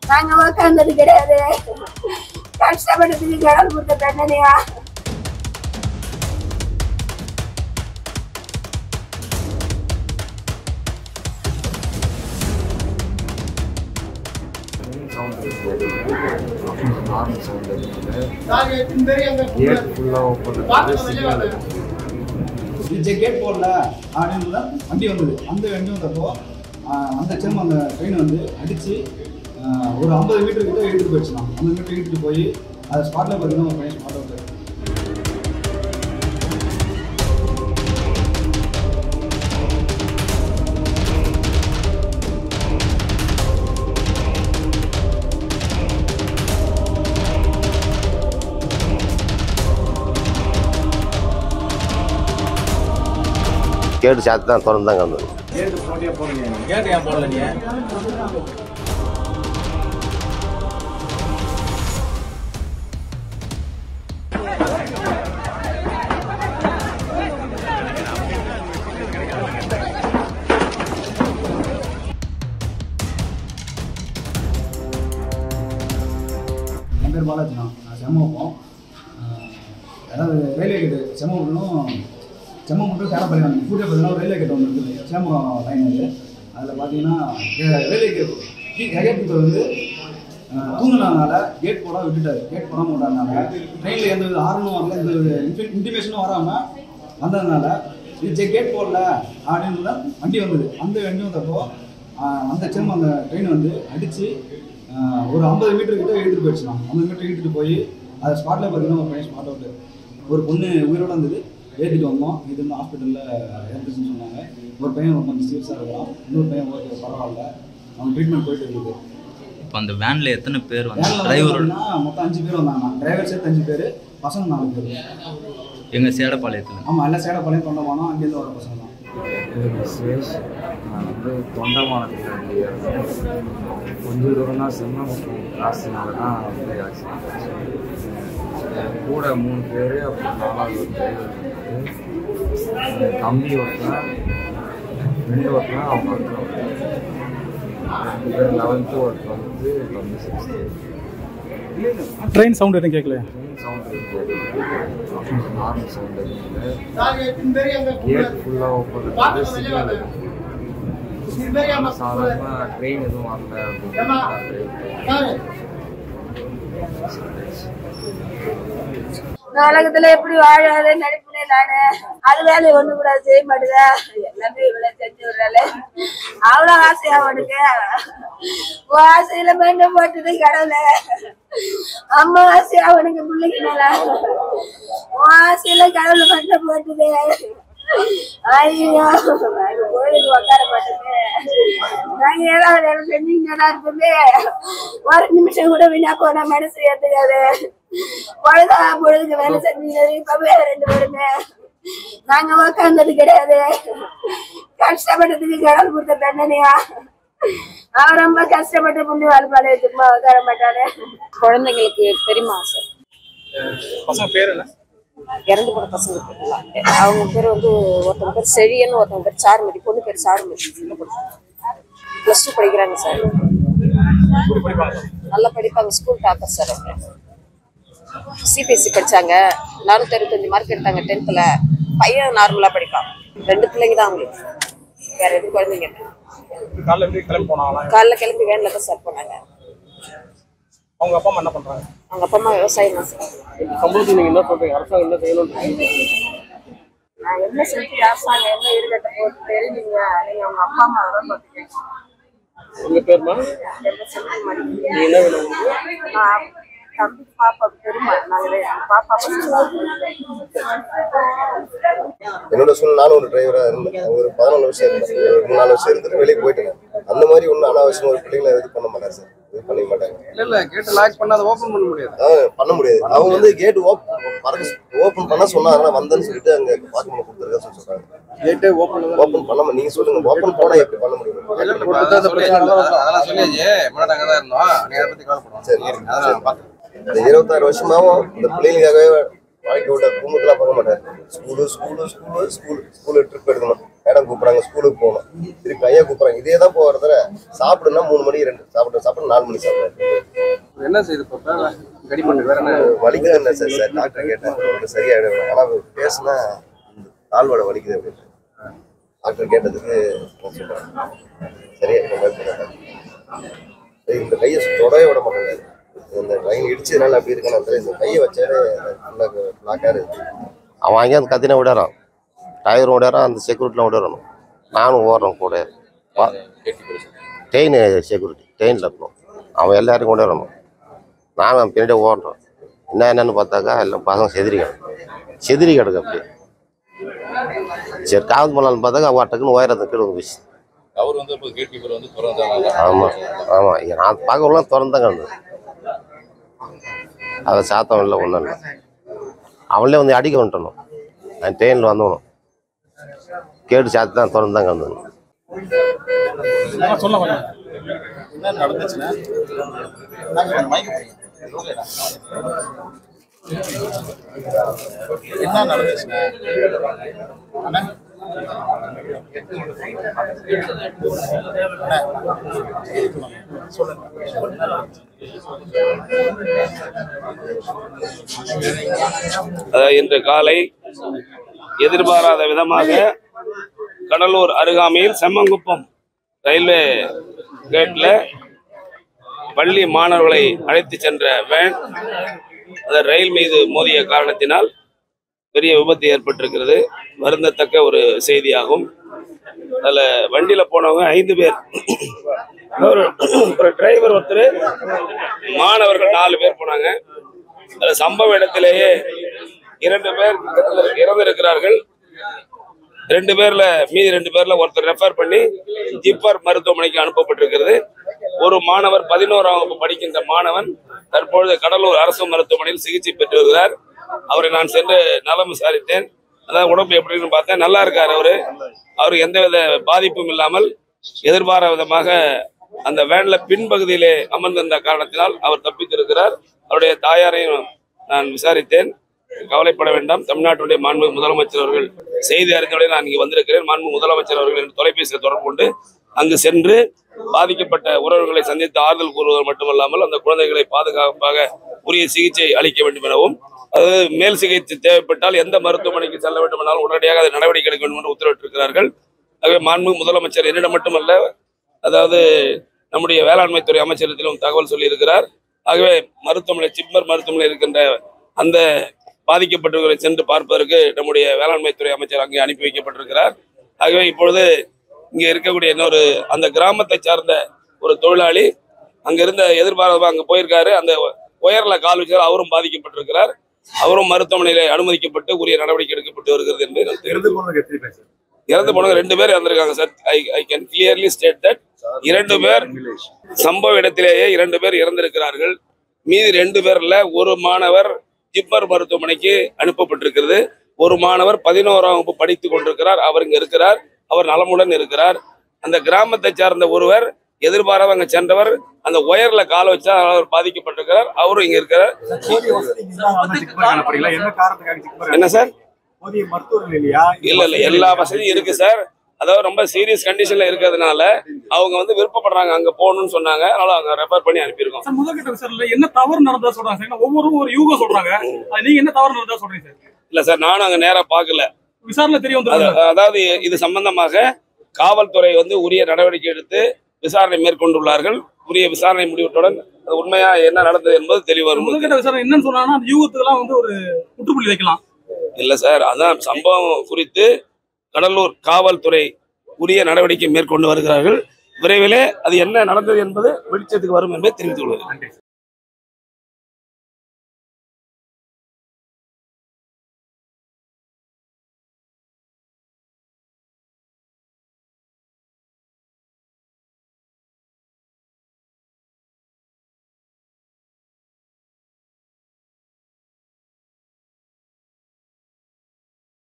நாங்க உட்கார்ந்தது கிடையாது. கஷ்டப்பட்டதுக்கு கடவுள் கொடுத்த தண்டனையா? கேட் போடல அப்படின்னு வண்டி வந்தது. அந்த வண்டி வந்தப்போ அந்த செம் அந்த ட்ரெயின் வந்து அடித்து ஒரு 50 மீட்டர் கிட்ட இழுத்துட்டு போயிடுச்சுலாம். 50 மீட்டர் இழுத்துட்டு போய் அதை ஸ்பாட்டில் பார்த்தீங்கன்னா ஒரு பையன் ஸ்பாட் அவுட். கேட்டு சாத்து தான் திறந்தாங்க வந்தது. கேட்டு போட்டியே போடுங்க. கேட்டு ஏன் போடல நீ? என் பேர் பாலாஜினா. நான் செம்மப்போம். அதாவது ரயில்வே கேட்டு செம்மப்பனும் செம்ம மட்டும் சேலப்பள்ளி வந்து கூட்டிய பார்த்தீங்கன்னா ஒரு ரயில்வே கேட் ஒன்று இருக்குது. சேமரம் லைன் அது. அதில் பார்த்தீங்கன்னா ரயில்வே கேட் வந்து தூங்கினால கேட் போட விட்டுட்டாரு. கேட் போடாமல் விட்டாதனால ட்ரெயினில் எந்த வித ஆரணும் வரல, எந்த வித இன்டிமேஷனும் வராமல் வந்ததுனால இது கேட் போடல அப்படின்னு வண்டி வந்தது. அந்த வண்டி வந்தப்போ அந்த செம் அந்த ட்ரெயின் வந்து அடித்து ஒரு 50 மீட்டர் கிட்ட இழுத்துட்டு போயிடுச்சுலாம். 50 மீட்டர் இழுத்துட்டு போய் அதை ஸ்பாட்டில் பார்த்தீங்கன்னா ஒரு பையன் ஸ்பாட் அவுட்டு. ஒரு பொண்ணு உயிரோடு வந்தது. ஏற்றிட்டு வந்தோம். இது வந்து ஹாஸ்பிட்டலில் இறந்துச்சுன்னு சொன்னாங்க. ஒரு பையன் கொஞ்சம் சீரியஸாக இருக்கலாம். இன்னொரு பையன் ஓகே பரவாயில்ல, அவங்க ட்ரீட்மெண்ட் போயிட்டு இருக்குது. இப்போ அந்த வேனில் எத்தனை பேர் வந்து? டிரைவர்னா மொத்தம் 5 பேர் வந்தாங்க. டிரைவர் சேர்த்து 5 பேர், பசங்க 4 பேர். எங்கள் சேடப்பாளையத்தில்? ஆமாம், எல்லாம் சேடப்பாளையம் தொண்டமானம் அங்கேருந்து வர பசங்க தான். விசேஷ். நான் வந்து தொண்டமானத்தில் கொஞ்சம் தூரம் தான் செம்ம கிராஸ்னால தான் வந்து ஆக்சிடென்ட் ஆச்சு. கூட 3 பேர், அப்புறம் 4வது டிரைவர் வந்து தம்பி ஒருத்தன், ஃப்ரெண்டு ஒருத்தன், அவங்க ஒருத்தன் 2 பேர் 11th, ஒரு 12th, தம்பி 6th. ட்ரெயின் சவுண்ட் எதுவும் கேட்கல? ட்ரெயின் சவுண்டு நார்மல் சவுண்டு இருக்குது. கேட் ஃபுல்லாக ஓப்பன் இருக்குது. சிக்னல் இருக்குது. சாதாரணமாக ட்ரெயின் எதுவும் வரல அப்படின்னு உலகத்துல எப்படி வாழாத நடிப்புனே நானு. அது வேலை ஒண்ணு கூட செய்ய மாட்டேதா. எல்லாமே இவ்வளவு செஞ்சு விடுறாள். அவ்வளவு ஆசையா அவனுக்கு. ஆசையில மீண்டும் போட்டது கடவுள. அம்மா ஆசை அவனுக்கு பிள்ளைக்கு மேல ஆசையில கடவுள மீண்டும் போட்டுது. ஐயோ, கோயிலுக்கு உட்கார மாட்டேது. நாங்க ஏதாவது வேலை செஞ்சீங்கன்னா இருப்போமே. ஒரு நிமிஷம் கூட வீணா போனா மனசு ஏத்துக்காது. பொழுதா பொழுதுக்கு வேலை செஞ்சீங்க. இப்பவே 2 பேருமே நாங்க உட்கார்ந்தது கிடையாது. கஷ்டப்பட்டதுக்கு கடவுள் கொடுத்த தண்டனையா? அவன் ரொம்ப கஷ்டப்பட்டு புண்ணி வாழ்ப்பாளே, சும்மா உட்கார மாட்டானே. குழந்தைங்களுக்கு பெரியமா சார். பசங்க பேர் என்ன? இறந்து போன பசங்க இருக்கலாம். அவங்க பேர் வந்து ஒருத்தவங்க பேர் செழியன்னு, ஒருத்தவங்க பேர் சாருமதி. பொண்ணு பேர் சாருமதி. +2 படிக்கிறாங்க சார். நல்லா படிப்பாங்க. School topper sir. அவங்க சிபிஎஸ்சி படிச்சாங்க. 465 மார்க் எடுத்தாங்க 10th. பையன் நார்மலா படிப்பான். 2 பிள்ளைங்க தான் அவங்களுக்கு. வேற எதுவும் குழந்தைங்க. காலைல கிளம்பி வேன்ல தான் சார் போனாங்க. அவங்க அப்பா அம்மா என்ன பண்றாங்க? அவங்க அப்பா அம்மா விவசாயம் தான் சார். சம்பளத்துக்கு நீங்க என்ன சொல்றீங்க? அரசாங்கம் என்ன செய்யணும்? நான் என்ன செஞ்சு அரசாங்கம் என்ன ஈடுகட்ட போட்டு தெரியுங்க. நீங்க அவங்க அப்பா அம்மா தான் பார்த்துக்கீங்க. உங்க பேர்மா? நீங்க என்ன வேணும்? தம்பி பாப்பா பெருமா. நாங்க பாப்பா என்னோட சூழ்நிலை நானும் ஒரு டிரைவராக இருந்தேன். ஒரு 14 வருஷம் இருந்தேன். ஒரு 3-4 வருஷம் இருந்துட்டு வெளியே போயிட்டேன். அந்த மாதிரி ஒன்றும் அனாவசியமாக ஒரு பிள்ளைங்களை இது பண்ண மாட்டாங்க சார். இது பண்ண மாட்டாங்க. இல்ல கேட் லாக் பண்ணாத ஓபன் பண்ண முடியாது. பண்ண முடியாது. அவங்க வந்து கேட் ஓப்பன் பண்ண சொன்னாங்க. வந்தேன்னு சொல்லிட்டு அங்கே டாக்குமெண்ட் கொடுத்துருக்கேன்னு சொல்றாங்க. கேட்டே ஓபன் பண்ணாம நீங்க சொல்லுங்க. ஓப்பன் போனா எப்படி பண்ண முடியும்? அதெல்லாம் சொல்லியாச்சு. முன்னாடி அங்கே தான் இருந்தோம். நீங்க அதை பத்தி கவலைப்படுவோம். சரி, 26 வருஷமாவும் இந்த பிள்ளைங்களுக்காகவே வாழ்க்கை விட குடும்பத்தெல்லாம் பார்க்க மாட்டார். ஸ்கூலு ட்ரிப் எடுக்கணும், மேடம் கூப்பிட்றாங்க ஸ்கூலுக்கு போகணும், திருப்பி ஐயா கூப்பிட்றாங்க, இதே தான் போகிறத. சாப்பிடுனா 3 மணி 2 சாப்பிட 4 மணி சாப்பிடுறாரு. என்ன செய்யுது வேற என்ன வலிக்குது என்ன சார் டாக்டர் கேட்டேன், சரியாயிடும். ஆனால் பேசுனா தாழ்வாட வலிக்குது அப்படின்னு டாக்டர் கேட்டதுக்கு சொல்கிறேன் சரியாயிடும். இந்த கையை தொடவே விட மாட்டாங்க. இந்த ட்ரெயின் இடிச்சதுனால அப்படி இருக்கணும். இந்த கையை வச்சாலே பிளாக்காக இருக்கு. அவன் வாங்கி அந்த கத்தினா விடாரான், டயரும் விடாரான், அந்த செக்யூரிட்டிலாம் விடாரணும். நானும் ஓடுறேன் கூட. ட்ரெயின் செக்யூரிட்டி ட்ரெயினில் இருக்கணும், அவன் எல்லாருக்கும் விடாரணும். நானும் பின்னாடியே ஓடுறோம். என்னன்னு பார்த்தாக்கா எல்லாம் பசங்க செதிரி கிடக்கு அப்படி. சரி காவல் பண்ணலான்னு பார்த்தாக்கா அவன் டக்குன்னு உயரத்தை கீழே வந்துச்சு. ஆமாம் நான் பார்க்கலாம் திறந்தாங்க இருந்தது. அதை சாத்தம் இல்லை ஒன்றும் இல்லை. அவங்களே வந்து அடிக்க வந்துட்டணும். நான் ட்ரெயினில் வந்தவனும் கேட்டு சாத்து தான் திறந்தாங்க இருந்தது. என்ன நடந்துச்சு? இன்று காலை எதிர்பாராத விதமாக கடலூர் அருகாமையில் செம்மங்குப்பம் ரயில்வே கேட்ல பள்ளி மாணவர்களை அழைத்து சென்ற வேன் அந்த ரயில் மீது மோதிய காரணத்தினால் பெரிய விபத்து ஏற்பட்டிருக்கிறது. வருந்தத்தக்க ஒரு செய்தியாகும். அதில் வண்டியில் போனவங்க 5 பேர், ஒரு டிரைவர் ஒருத்தர், மாணவர்கள் 4 பேர் போனாங்க. அதில் சம்பவ இடத்திலேயே 2 பேர் இறந்திருக்கிறார்கள். 2 பேர்ல மீதி 2 பேர்ல ஒருத்தர் ரெஃபர் பண்ணி ஜிப்மர் மருத்துவமனைக்கு அனுப்பப்பட்டிருக்கிறது. ஒரு மாணவர் 11ஆம் வகுப்பு படிக்கின்ற மாணவன் தற்பொழுது கடலூர் அரசு மருத்துவமனையில் சிகிச்சை பெற்று வருகிறார். அவரை நான் சென்று நலம் விசாரித்தேன். அதாவது உடம்பு எப்படின்னு பார்த்தேன், நல்லா இருக்கார். அவருக்கு எந்தவித பாதிப்பும் இல்லாமல் எதிர்பாராத விதமாக அந்த வேன்ல பின்பகுதியிலே அமர்ந்திருந்த காரணத்தினால் அவர் தப்பித்திருக்கிறார். அவருடைய தாயாரையும் நான் விசாரித்தேன். கவலைப்பட வேண்டாம், தமிழ்நாட்டுடைய மாண்புமிகு முதலமைச்சர் அவர்கள் செய்தி அறிந்தவுடன் நான் இங்கே வந்திருக்கிறேன். மாண்புமிகு முதலமைச்சர் அவர்கள் என்று தொலைபேசியில் தொடர்பு கொண்டு அங்கு சென்று பாதிக்கப்பட்ட உறவுகளை சந்தித்து ஆறுதல் கூறுவது மட்டுமல்லாமல் அந்த குழந்தைகளை பாதுகாப்பாக உரிய சிகிச்சை அளிக்க வேண்டும் எனவும், அதாவது மேல் சிகிச்சை தேவைப்பட்டால் எந்த மருத்துவமனைக்கு செல்ல வேண்டும் என்றாலும் உடனடியாக அதை நடவடிக்கை எடுக்க வேண்டும் என்று உத்தரவிட்டிருக்கிறார்கள். ஆகவே மாண்புமிகு முதலமைச்சர் என்னிடம் மட்டுமல்ல, அதாவது நம்முடைய வேளாண்மை துறை அமைச்சரிடத்திலும் தகவல் சொல்லியிருக்கிறார். ஆகவே மருத்துவமனை ஜிப்மர் மருத்துவமனை இருக்கின்ற அந்த பாதிக்கப்பட்டவர்களை சென்று பார்ப்பதற்கு நம்முடைய வேளாண்மை துறை அமைச்சர் அங்கே அனுப்பி வைக்கப்பட்டிருக்கிறார். ஆகவே இப்பொழுது இங்கே இருக்கக்கூடிய இன்னொரு அந்த கிராமத்தை சார்ந்த ஒரு தொழிலாளி அங்கிருந்த எதிர்பாராத அங்கே போயிருக்காரு. அந்த உயர்ல கால் வச்சார், அவரும் பாதிக்கப்பட்டிருக்கிறார். அவரும் மருத்துவமனையில அனுமதிக்கப்பட்டு உரிய நடவடிக்கை எடுக்கப்பட்டு வருகிறது என்று இறந்து போனவங்க 2 பேர் இறந்திருக்காங்க sir. I can clearly state that 2 பேர் சம்பவ இடத்திலேயே 2 பேர் இறந்திருக்கிறார்கள். மீதி 2 பேர்ல ஒரு மாணவர் ஜிப்மர் மருத்துவமனைக்கு அனுப்பப்பட்டிருக்கிறது. ஒரு மாணவர் 11ஆம் வகுப்பு படித்துக் கொண்டிருக்கிறார். அவர் இங்க இருக்கிறார், அவர் நலமுடன் இருக்கிறார். அந்த கிராமத்தை சார்ந்த ஒருவர் எதிர்பாராத அங்க சென்றவர் அந்த ஒயர்ல கால வச்சா அவர் பாதிக்கப்பட்டிருக்கிறார். அவரும் இங்க இருக்கிறார். என்ன சார்? இல்ல எல்லா வசதியும் இருக்கு சார். அதாவது ரொம்ப சீரியஸ் கண்டிஷன்ல இருக்கிறதுனால அவங்க விருப்பப்படுறாங்க அங்க போகணும்னு சொன்னாங்க. அதனால அவங்க ரெஃபர் பண்ணி அனுப்பியிருக்கோம். முதல்கட்ட விசாரணையில என்ன தவறு நடந்தா சொல்றாங்க சார்? ஒவ்வொரு ஒரு யூகம் சொல்றாங்க, நீங்க என்ன தவறு நடந்தா சொல்றீங்க சார்? இல்ல சார், நானும் அங்க நேரா பாக்கல, விசாரணை தெரியும். அதாவது இது சம்பந்தமாக காவல்துறை உரிய நடவடிக்கை எடுத்து விசாரணை மேற்கொண்டுள்ளார்கள். உரிய விசாரணை முடிவுடன் அது உண்மையா என்ன நடந்தது என்பது தெளிவாக முதல்கட்ட விசாரணை என்னன்னு சொன்னாங்கன்னா அந்த யூகத்துக்கெல்லாம் ஒரு முற்றுப்புள்ளி வைக்கலாம். இல்ல சார், அதான் சம்பவம் குறித்து கடலூர் காவல்துறை உரிய நடவடிக்கை மேற்கொண்டு வருகிறார்கள். விரைவிலே அது என்ன நடந்தது என்பது வெளிச்சத்துக்கு வரும் என்பதை தெரிவித்துக் கொள்கிறேன்.